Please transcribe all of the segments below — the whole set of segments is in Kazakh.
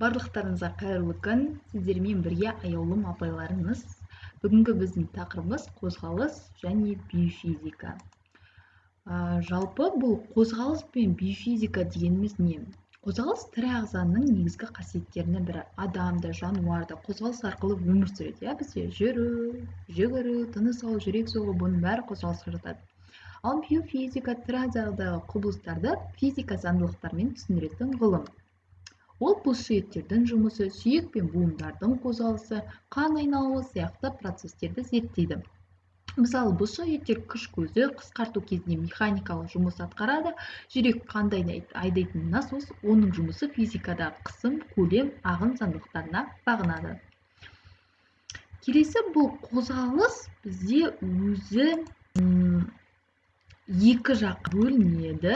Барлықтарыңызға қайырлы күн. Сіздермен бірге аяулым апайларыңыз. Бүгінгі біздің тақырыбымыз қозғалыс және биофизика. Жалпы бұл қозғалыс пен биофизика дегеніміз не? Қозғалыс тірі ағзаның негізгі қасиеттерінің бірі. Адамда, жануарда қозғалыс арқылы өмір сүреді. Бізде жүру, жүгіру, тыныс алу, жүрек соғу, бұның бәрі қозғалысқа жатады. Ал биофизика тірі ағзадағы құбылыстарды физика заңдылықтарымен түсіндіретін ғылым. Ол бұлшықеттердің жұмысы, сүйек пен буындардың қозғалысы, қан айналымы сияқты процестерді зерттейді. Мысалы, бұлшықеттер күш көзі қысқарту кезінде механикалық жұмыс атқарады. Жүрек қанды айдайтын насос, оның жұмысы физикадағы қысым, көлем, ағын заңдылықтарына бағынады. Келесі бұл қозғалыс бізде өзі екі жаққа бөлінеді.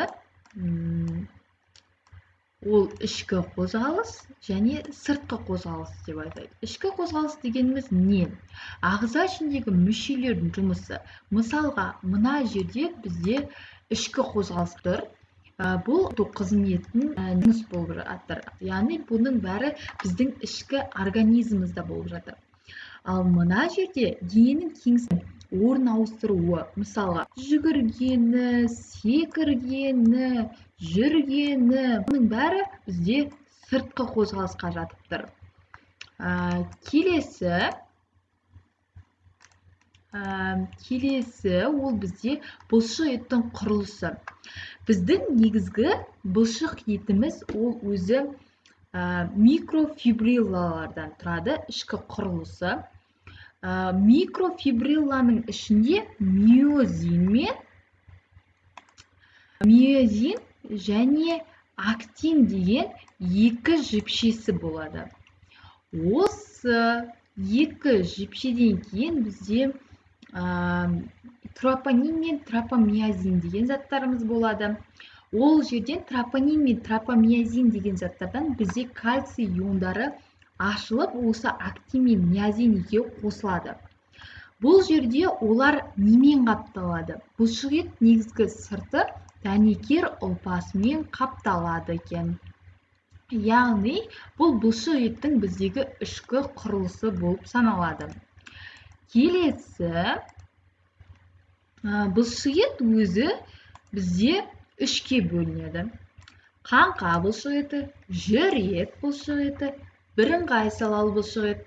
Ол ішкі қозғалыс және сыртқы қозғалыс деп айтады. Ішкі қозғалыс дегеніміз не? Ағза ішіндегі мүшелердің жұмысы. Мысалға, мына жерде бізде ішкі қозғалыс тұр. Бұл қызметтің жұмыс болып жатыр. Яғни бұның бәрі біздің ішкі организмімізде болып жатыр. Ал мына жерде дененің кеңістігін орын ауыстыруы, мысалға, жүгіргені, секіргені, жүргені, бұның бәрі бізде сыртқы қозғалысқа жатып тұр. Келесі ол бізде бұлшық еттің құрылысы. Біздің негізгі бұлшық етіміз ол өзі микрофибриллалардан тұрады, ішкі құрылысы. Микрофибрилланың ішінде миозин және актин деген екі жіпшесі болады. Осы екі жіпшеден кейін бізде тропонин мен тропомиозин деген заттарымыз болады. Ол жерден тропонин мен тропомиозин деген заттардан бізде кальций иондары ашылып, осы актин мен миозин екеуі қосылады. Бұл жерде олар немен қапталады? Бұлшық ет негізгі сырты дәнекер ұлпасымен қапталады екен. Яғни, бұл бұлшық еттің біздегі ішкі құрылысы болып саналады. Келесі, бұлшық ет өзі бізде үшке бөлінеді. Қаңқа бұлшық еті, жүрек бұлшық еті, бірыңғай салалы бұлшық ет.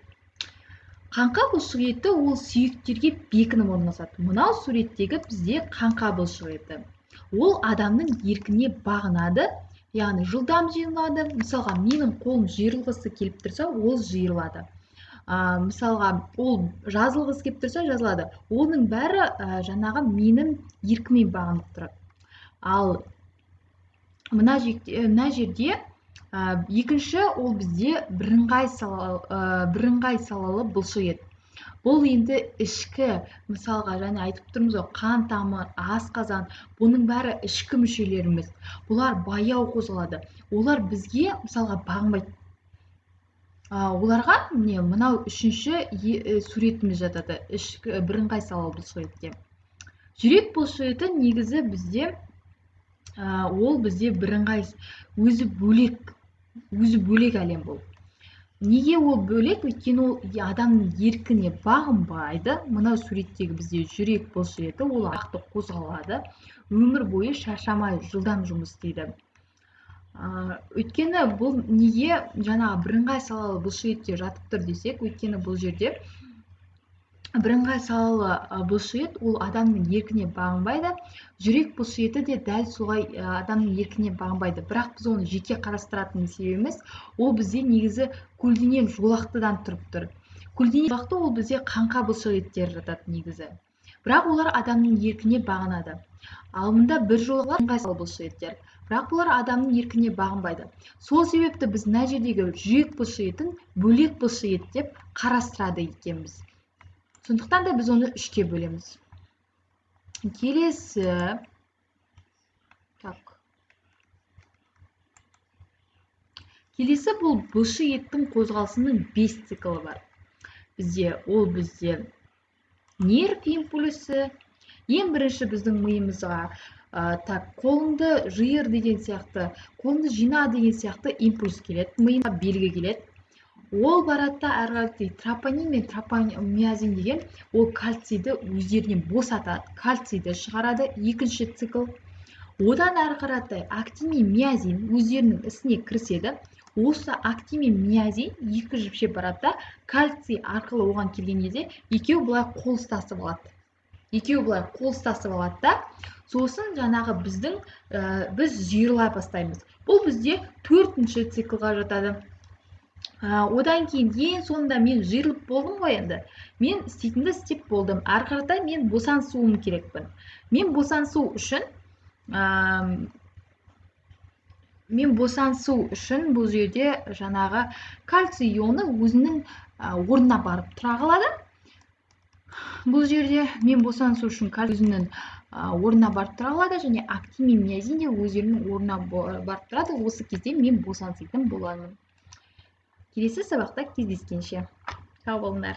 Қаңқа бұлшық еті ол сүйектерге бекініп орналасады. Мынау суреттегі бізде қаңқа бұлшық еті. Ол адамның еркіне бағынады, яғни жылдам жиырылады. Мысалға, менің қолым жиырылғысы келіп тұрса, ол жиырылады. Мысалға, ол жазылғысы келіп тұрса, жазылады. Оның бәрі жаңағы менің еркіме бағынып тұрады. Ал мына жерде екінші ол бізде бірыңғай салалы бұлшық ет. Бұл енді ішкі, мысалға, және айтып тұрмыз ғой, қан тамыр, асқазан, бұның бәрі ішкі мүшелеріміз. Бұлар баяу қозғалады. Олар бізге, мысалға, бағынбайды. Оларға мынау үшінші суретіміз жатады, ішкі бірыңғай салалы бұлшық етке. Жүрек бұлшық еті негізі бізде ол бізде бірыңғай, өзі бөлек әлем бұл. Неге ол бөлек? Өйткені ол адамның еркіне бағынбайды. Мынау суреттегі бізде жүрек бұлшық еті, ол ақты қозғалады. Өмір бойы шаршамай жылдам жұмыс істейді. Өйткені бұл неге жаңағы бірыңғай салалы бұлшық етте жатып тұр десек, өйткені бұл жерде бірыңғай салалы бұлшық ет ол адамның еркіне бағынбайды. Жүрек бұлшық еті де дәл солай адамның еркіне бағынбайды. Бірақ біз оны жеке қарастыратын себебіміз, ол бізде негізі көлденең жолақтыдан тұрып тұр. Көлденең жолақты ол бізде қаңқа бұлшық еттер жатады негізі. Бірақ олар адамның еркіне бағынады. Ал мұнда бір жолғы бірыңғай салалы бұлшық еттер. Бірақ бұлар адамның еркіне бағынбайды. Сол себепті біз мына жердегі жүрек бұлшық етін бөлек бұлшық ет деп қарастырады екенбіз. Сондықтан да біз оны үшке бөлеміз. Келесі бұл бұлшық еттің қозғалысының 5 циклы бар. Ол бізде нерв импульсі. Ең бірінші біздің миымызға так, қолыңды жиыр деген сияқты, қолыңды жина деген сияқты импульс келеді, миыңа белгі келеді. Ол барады да әрі қаратай тропонин мен тропомиазин деген ол кальцийді өздерінен босатады, кальцийді шығарады, екінші цикл. Одан әрі қаратай актин мен миозин өздерінің ісіне кіріседі. Осы актин мен миозин екі жіпше барады да кальций арқылы оған келген кезде екеуі былай қол ұстасып алады да сосын жаңағы біз жиырыла бастаймыз. Бұл бізде 4-ші циклға жатады. Одан кейін ең соңында мен жиырылып болдым ғой енді. Мен істейтінді істеп болдым. Әрі қаратай мен босансуым керекпін. Мен босансу үшін бұл жерде жаңағы кальций ионы өзінің орнына барып тұра қалады. Бұл жерде мен босансу үшін кальций өзінің орнына барып тұра қалады және актин мен миозин де өздерінің орнына барып тұрады. Осы кезде мен босанситын боламын. Келесі сабақта кездескенше. Сау болыңдар.